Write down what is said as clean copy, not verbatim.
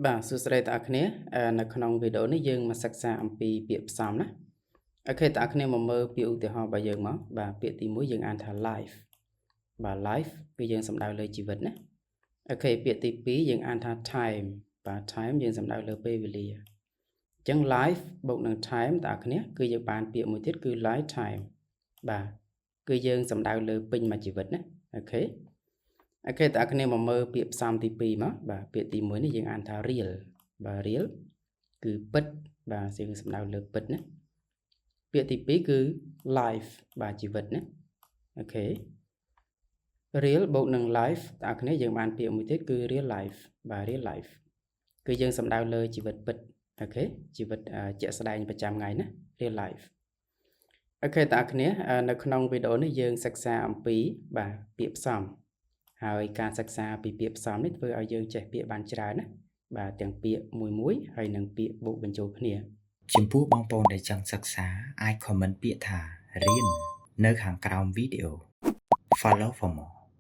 បាទសួស្តីបងប្អូននៅក្នុងវីដេអូនេះយើងមកសិក្សាអំពីពាក្យផ្សំណាអូខេបងប្អូនមកមើលពាក្យឧទាហរណ៍របស់យើងមកបាទពាក្យទី1យើងអានថា life បាទ life គឺយើងសំដៅលើជីវិតណាអូខេពាក្យទី2យើងអានថា time បាទ time យើងសំដៅលើពេលវេលាអញ្ចឹង life បូកនឹង time បងប្អូនគឺយើងបានពាក្យមួយទៀតគឺ lifetime បាទគឺយើងសំដៅលើពេញមួយជីវិតណាអូខេបងប្អូនមកមើលពាក្យផ្សំទី2មកបាទពាក្យទី1នេះយើងអានថា real បាទ real គឺពិតបាទយើងសំដៅលើពិតណាពាក្យទី2គឺ life បាទជីវិតណាអូខេ real បូកនឹង life បងប្អូនយើងបានពាក្យមួយទៀតគឺ real life បាទ real life គឺយើងសំដៅលើជីវិតពិតអូខេជីវិតជាក់ស្ដែងប្រចាំថ្ងៃណា real life អូខេបងប្អូននៅក្នុងវីដេអូនេះយើងសិក្សាអំពីបាទពាក្យផ្សំហើយការសិក្សាពីពាក្យផ្សំនេះធ្វើឲ្យយើងចេះពាក្យបានច្រើនណាបាទទាំងពាក្យមួយហើយនិងពាក្យបូកបញ្ចូលគ្នាចំពោះបងប្អូនដែលចង់សិក្សាអាច comment ពាក្យថារៀននៅខាងក្រោមវីដេអូ Follow for more